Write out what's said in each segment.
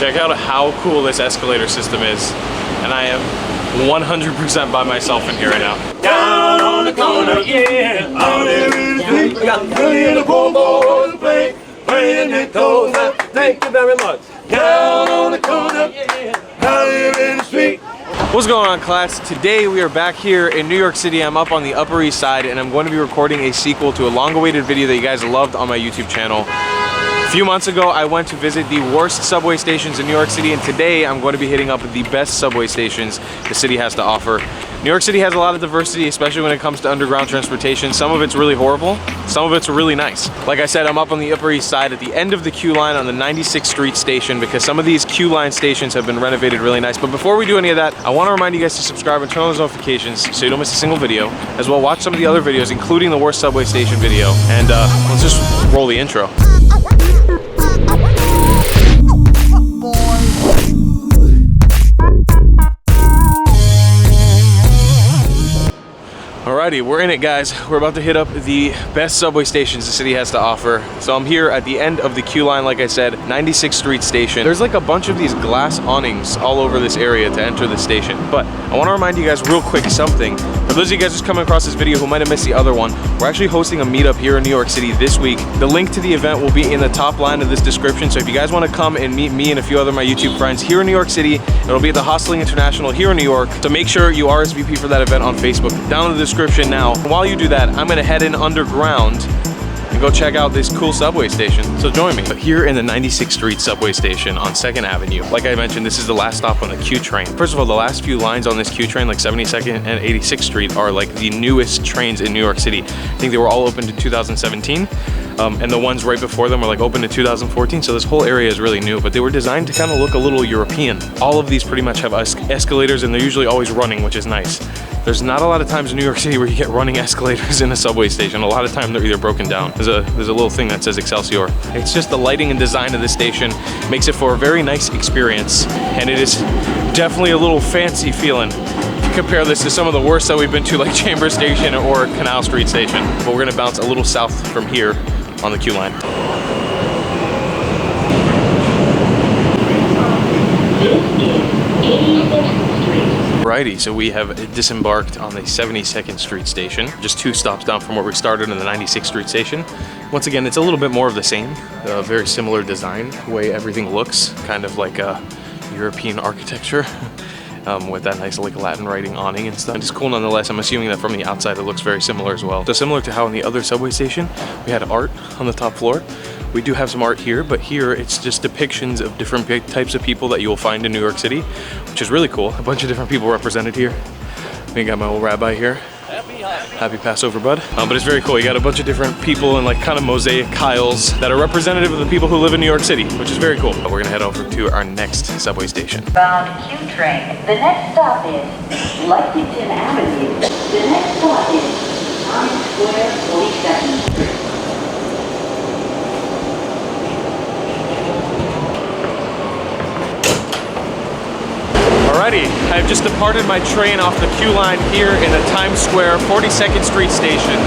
Check out how cool this escalator system is. And I am 100% by myself in here right now. Down on the corner, yeah, out there in the street, we got the poor boys playing their toes out. Thank you very much. Down on the corner, yeah, out there in the street. What's going on, class? Today we are back here in New York City. I'm up on the Upper East Side and I'm going to be recording a sequel to a long-awaited video that you guys loved on my YouTube channel. A few months ago, I went to visit the worst subway stations in New York City, and today I'm going to be hitting up the best subway stations the city has to offer. New York City has a lot of diversity, especially when it comes to underground transportation. Some of it's really horrible, some of it's really nice. Like I said, I'm up on the Upper East Side at the end of the Q line on the 96th Street station because some of these Q line stations have been renovated really nice. But before we do any of that, I want to remind you guys to subscribe and turn on those notifications so you don't miss a single video. As well, watch some of the other videos, including the worst subway station video. And let's just roll the intro. Alrighty, we're in it, guys. We're about to hit up the best subway stations the city has to offer. So I'm here at the end of the Q line, like I said, 96th Street station. There's like a bunch of these glass awnings all over this area to enter the station. But I want to remind you guys real quick something. For those of you guys just coming across this video who might have missed the other one, we're actually hosting a meetup here in New York City this week. The link to the event will be in the top line of this description. So if you guys want to come and meet me and a few other of my YouTube friends here in New York City, it'll be at the Hustling International here in New York. So make sure you RSVP for that event on Facebook. Down in the description now. While you do that, I'm gonna head in underground and go check out this cool subway station. So join me. Here in the 96th Street subway station on 2nd Avenue. Like I mentioned, this is the last stop on the Q train. First of all, the last few lines on this Q train, like 72nd and 86th Street, are like the newest trains in New York City. I think they were all opened in 2017. And the ones right before them were like open in 2014, so this whole area is really new, but they were designed to kind of look a little European. All of these pretty much have escalators, and they're usually always running, which is nice. There's not a lot of times in New York City where you get running escalators in a subway station. A lot of time they're either broken down. There's a little thing that says Excelsior. It's just the lighting and design of the station makes it for a very nice experience, and it is definitely a little fancy feeling. Compare this to some of the worst that we've been to, like Chambers Station or Canal Street Station. But we're gonna bounce a little south from here on the Q line. Righty, so we have disembarked on the 72nd Street station, just 2 stops down from where we started in the 96th Street station. Once again, it's a little bit more of the same, very similar design, the way everything looks, kind of like European architecture. With that nice like Latin writing awning and stuff. It's cool nonetheless. I'm assuming that from the outside it looks very similar as well. So similar to how in the other subway station we had art on the top floor, we do have some art here, but here it's just depictions of different types of people that you will find in New York City, which is really cool. A bunch of different people represented here. We got my old rabbi here. Happy Passover, bud. But it's very cool. You got a bunch of different people and like kind of mosaic tiles that are representative of the people who live in New York City, which is very cool. But we're gonna head over to our next subway station. Bound Q train. The next stop is Lexington Avenue. The next stop is Times Square 42nd. Alrighty, I've just departed my train off the Q line here in the Times Square 42nd Street station.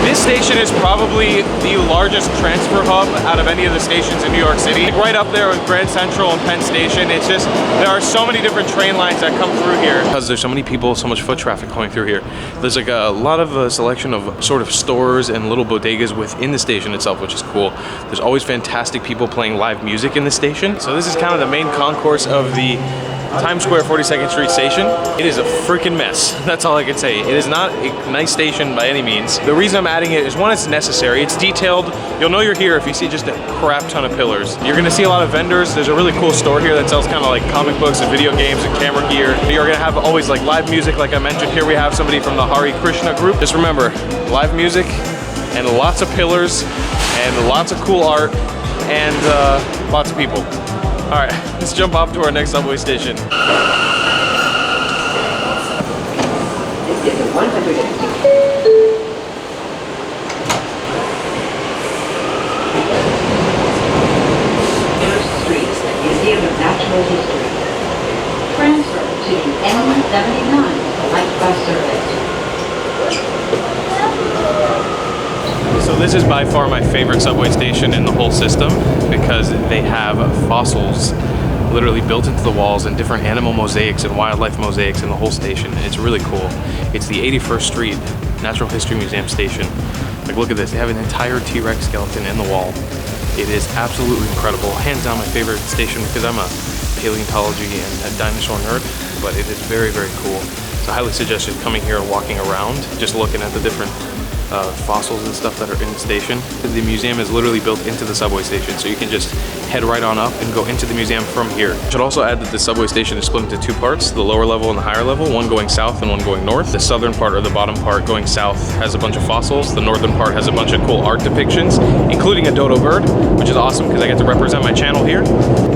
This station is probably the largest transfer hub out of any of the stations in New York City. Like right up there with Grand Central and Penn Station. It's just, there are so many different train lines that come through here. Because there's so many people, so much foot traffic going through here. There's like a lot of a selection of sort of stores and little bodegas within the station itself, which is cool. There's always fantastic people playing live music in the station. So this is kind of the main concourse of the Times Square 42nd Street station. It is a freaking mess. That's all I can say. It is not a nice station by any means. The reason I'm adding it is, one, it's necessary. It's detailed. You'll know you're here if you see just a crap ton of pillars. You're gonna see a lot of vendors. There's a really cool store here that sells kind of like comic books and video games and camera gear. You're gonna have always like live music, like I mentioned. Here we have somebody from the Hare Krishna group. Just remember, live music and lots of pillars and lots of cool art and lots of people. All right, let's jump off to our next subway station. This is a 160. First Street, Museum of Natural History. Transfer to N79, light bus service. So this is by far my favorite subway station in the whole system because they have fossils literally built into the walls, and different animal mosaics and wildlife mosaics in the whole station. It's really cool. It's the 81st Street Natural History Museum station. Like, look at this. They have an entire T-Rex skeleton in the wall. It is absolutely incredible. Hands down my favorite station because I'm a paleontology and a dinosaur nerd, but it is very, very cool. So I highly suggest just coming here and walking around, just looking at the different fossils and stuff that are in the station. The museum is literally built into the subway station, so you can just head right on up and go into the museum from here. I should also add that the subway station is split into two parts, the lower level and the higher level, one going south and one going north. The southern part, or the bottom part going south, has a bunch of fossils. The northern part has a bunch of cool art depictions, including a dodo bird, which is awesome because I get to represent my channel here.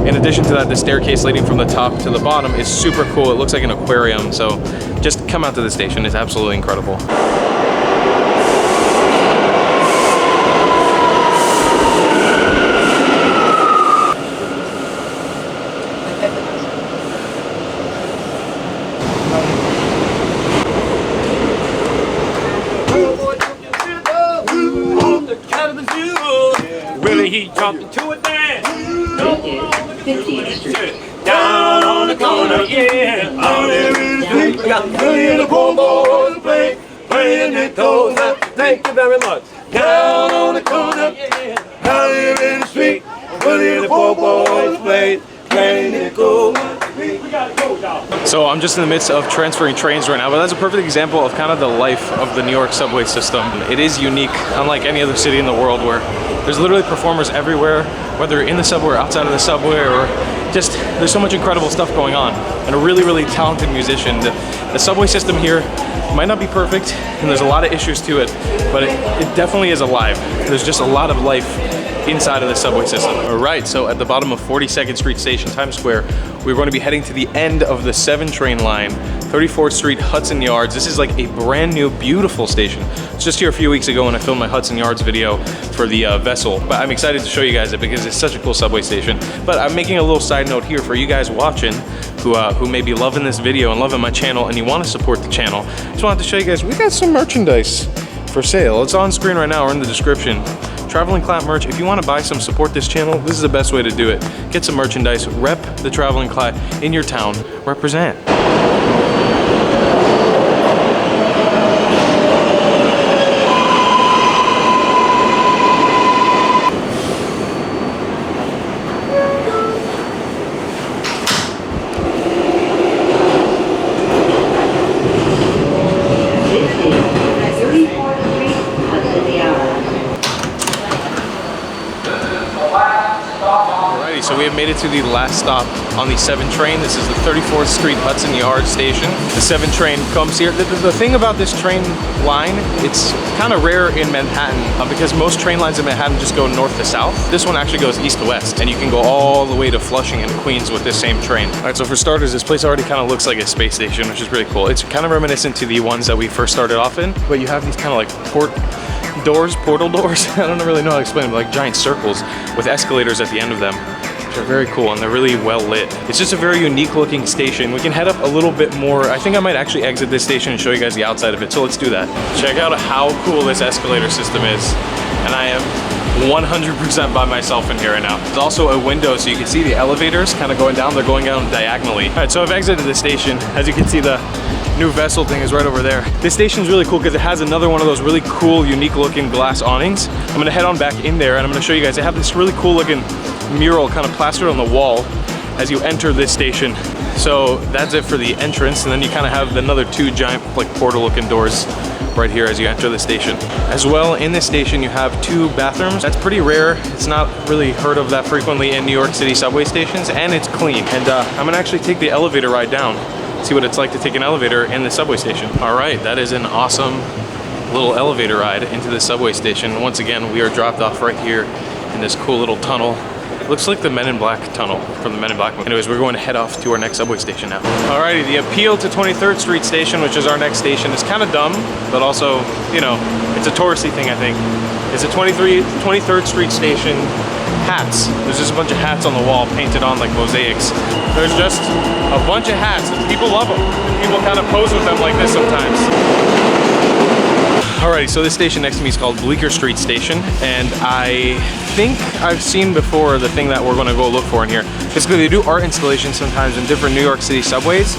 In addition to that, the staircase leading from the top to the bottom is super cool. It looks like an aquarium, so just come out to the station. It's absolutely incredible. He jumped into a dance. 50th Street. Down on the corner, yeah. Out there in the street. We got the poor boys playing their toes up. Thank you very much. Down on the corner, yeah. Out there in the street. The poor boys playing their toes up. So I'm just in the midst of transferring trains right now, but that's a perfect example of kind of the life of the New York subway system. It is unique, unlike any other city in the world, where there's literally performers everywhere, whether in the subway or outside of the subway, or just there's so much incredible stuff going on, and a really, really talented musician. The subway system here might not be perfect, and there's a lot of issues to it, but it definitely is alive. There's just a lot of life inside of the subway system. All right, so at the bottom of 42nd Street Station, Times Square, we're going to be heading to the end of the 7 train line, 34th Street, Hudson Yards. This is like a brand new, beautiful station. It's just here a few weeks ago when I filmed my Hudson Yards video for the vessel, but I'm excited to show you guys it because it's such a cool subway station. But I'm making a little side note here for you guys watching who may be loving this video and loving my channel and you want to support the channel. Just wanted to show you guys, we got some merchandise for sale. It's on screen right now or in the description. Traveling Clap merch. If you want to buy some, support this channel, this is the best way to do it. Get some merchandise, rep the Traveling Clap in your town, represent. So we have made it to the last stop on the 7 train. This is the 34th Street Hudson Yards station. The 7 train comes here. The thing about this train line, it's kind of rare in Manhattan because most train lines in Manhattan just go north to south. This one actually goes east to west, and you can go all the way to Flushing and Queens with this same train. All right, so for starters, this place already kind of looks like a space station, which is really cool. It's kind of reminiscent to the ones that we first started off in, but you have these kind of like portal doors. I don't really know how to explain them, like giant circles with escalators at the end of them. Are very cool and they're really well lit. It's just a very unique looking station. We can head up a little bit more. I think I might actually exit this station and show you guys the outside of it. So let's do that. Check out how cool this escalator system is. And I am 100% by myself in here right now. There's also a window so you can see the elevators kind of going down. They're going down diagonally. All right, so I've exited the station. As you can see, the new vessel thing is right over there. This station is really cool because it has another one of those really cool, unique looking glass awnings. I'm gonna head on back in there and I'm gonna show you guys. They have this really cool looking mural kind of plastered on the wall as you enter this station. So that's it for the entrance, and then you kind of have another 2 giant like portal looking doors right here as you enter the station. As well, in this station you have 2 bathrooms. That's pretty rare. It's not really heard of that frequently in New York City subway stations, and it's clean. And I'm gonna actually take the elevator ride down, see what it's like to take an elevator in the subway station. All right, that is an awesome little elevator ride into the subway station. Once again, we are dropped off right here in this cool little tunnel. Looks like the Men in Black tunnel from the Men in Black movie. Anyways, we're going to head off to our next subway station now. Alrighty, the appeal to 23rd Street Station, which is our next station, is kind of dumb, but also, you know, it's a touristy thing, I think. It's a 23rd Street Station hats. There's just a bunch of hats on the wall painted on like mosaics. There's just a bunch of hats and people love them. People kind of pose with them like this sometimes. Alrighty, so this station next to me is called Bleecker Street Station, and I think I've seen before the thing that we're gonna go look for in here. Basically, they do art installations sometimes in different New York City subways.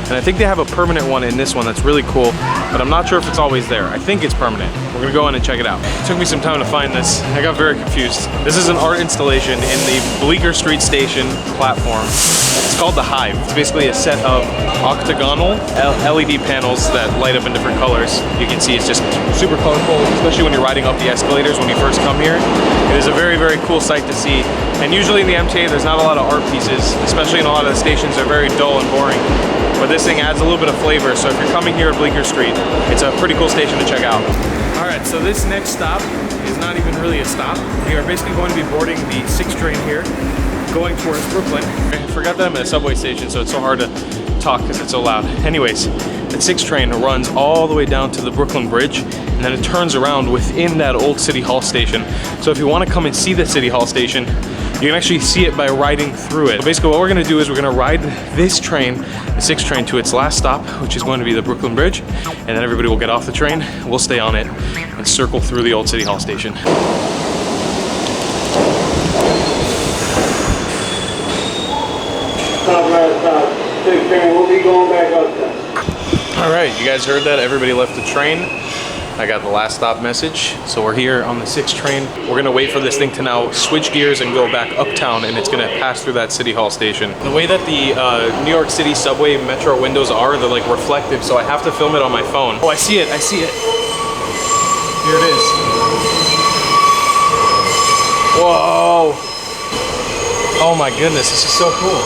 And I think they have a permanent one in this one that's really cool, but I'm not sure if it's always there. I think it's permanent. We're gonna go in and check it out. It took me some time to find this. I got very confused. This is an art installation in the Bleecker Street Station platform. It's called the Hive. It's basically a set of octagonal LED panels that light up in different colors. You can see it's just super colorful, especially when you're riding up the escalators when you first come here. It is a very, very cool sight to see. And usually in the MTA, there's not a lot of art pieces, especially in a lot of the stations. They're very dull and boring. But this thing adds a little bit of flavor, so if you're coming here at Bleecker Street, it's a pretty cool station to check out. All right, so this next stop is not even really a stop. We are basically going to be boarding the 6 train here, going towards Brooklyn. I forgot that I'm at a subway station, so it's so hard to talk because it's so loud. Anyways, the 6 train runs all the way down to the Brooklyn Bridge, and then it turns around within that old City Hall station. So if you want to come and see the City Hall station, you can actually see it by riding through it. So basically what we're gonna do is we're gonna ride this train, the 6 train, to its last stop, which is going to be the Brooklyn Bridge, and then everybody will get off the train, we'll stay on it, and circle through the old City Hall station. Stop, last stop. 6 train, we'll be going back up there. All right, you guys heard that? Everybody left the train. I got the last stop message. So we're here on the 6 train. We're gonna wait for this thing to now switch gears and go back uptown, and it's gonna pass through that City Hall station. The way that the New York City subway metro windows are, they're like reflective, so I have to film it on my phone. Oh, I see it, I see it. Here it is. Whoa. Oh my goodness, this is so cool.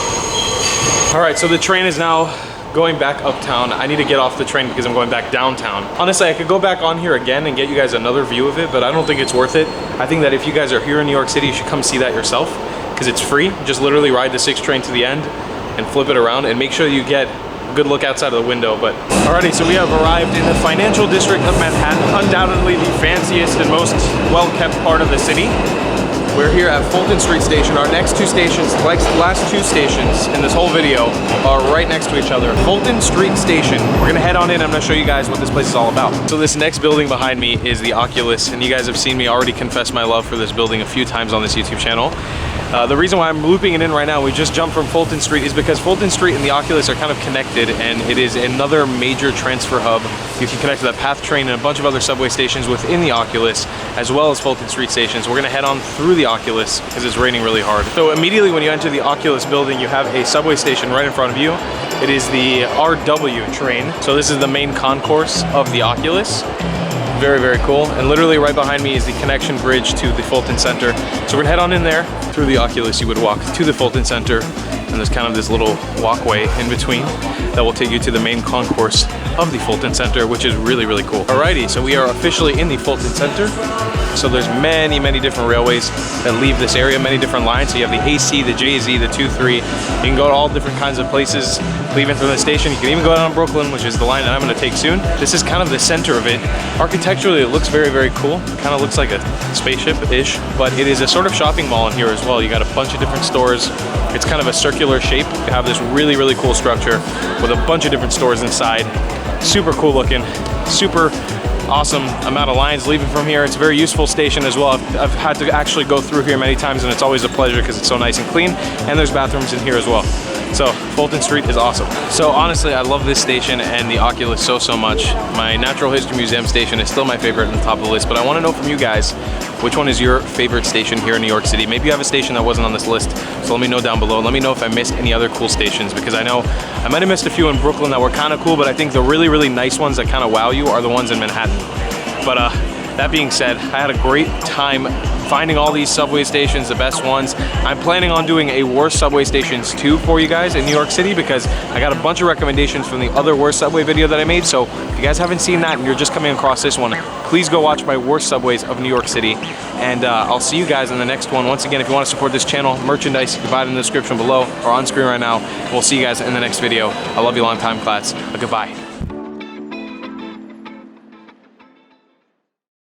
All right, so the train is now going back uptown. I need to get off the train because I'm going back downtown. Honestly, I could go back on here again and get you guys another view of it, but I don't think it's worth it. I think that if you guys are here in New York City, you should come see that yourself because it's free. Just literally ride the 6 train to the end and flip it around, and make sure you get a good look outside of the window. But alrighty, so we have arrived in the financial district of Manhattan, undoubtedly the fanciest and most well-kept part of the city. We're here at Fulton Street Station. Our next 2 stations, like the last 2 stations in this whole video, are right next to each other. Fulton Street Station. We're gonna head on in. I'm gonna show you guys what this place is all about. So this next building behind me is the Oculus, and you guys have seen me already confess my love for this building a few times on this YouTube channel. The reason why I'm looping it in right now, we just jumped from Fulton Street, is because Fulton Street and the Oculus are kind of connected, and it is another major transfer hub. You can connect to the PATH train and a bunch of other subway stations within the Oculus, as well as Fulton Street Station. So we're gonna head on through the Oculus because it's raining really hard. So immediately when you enter the Oculus building, you have a subway station right in front of you. It is the RW train. So this is the main concourse of the Oculus. Very, very cool. And literally right behind me is the connection bridge to the Fulton Center. So we're gonna head on in there. Through the Oculus, you would walk to the Fulton Center, and there's kind of this little walkway in between that will take you to the main concourse of the Fulton Center, which is really, really cool. Alrighty, so we are officially in the Fulton Center. So there's many, many different railways that leave this area, many different lines. So you have the AC, the JZ, the 2-3. You can go to all different kinds of places leaving from the station. You can even go down Brooklyn, which is the line that I'm gonna take soon. This is kind of the center of it. Architecturally, it looks very, very cool. It kind of looks like a spaceship-ish, but it is a sort of shopping mall in here as well. You got a bunch of different stores. It's kind of a circular shape. You have this really, really cool structure with a bunch of different stores inside. Super cool looking, super awesome amount of lines leaving from here. It's a very useful station as well. I've had to actually go through here many times, and it's always a pleasure because it's so nice and clean, and there's bathrooms in here as well. So Fulton Street is awesome. So honestly, I love this station and the Oculus so much. My Natural History Museum station is still my favorite on the top of the list, but I want to know from you guys, which one is your favorite station here in New York City? Maybe you have a station that wasn't on this list, so let me know down below. Let me know if I missed any other cool stations, because I know I might have missed a few in Brooklyn that were kind of cool, but I think the really, really nice ones that kind of wow you are the ones in Manhattan. But that being said, I had a great time finding all these subway stations, the best ones. I'm planning on doing a worst subway stations too for you guys in New York City, because I got a bunch of recommendations from the other worst subway video that I made. So if you guys haven't seen that and you're just coming across this one, please go watch my worst subways of New York City. And I'll see you guys in the next one. Once again, if you want to support this channel, merchandise, you can buy it in the description below or on screen right now. We'll see you guys in the next video. I love you long time, class. Goodbye.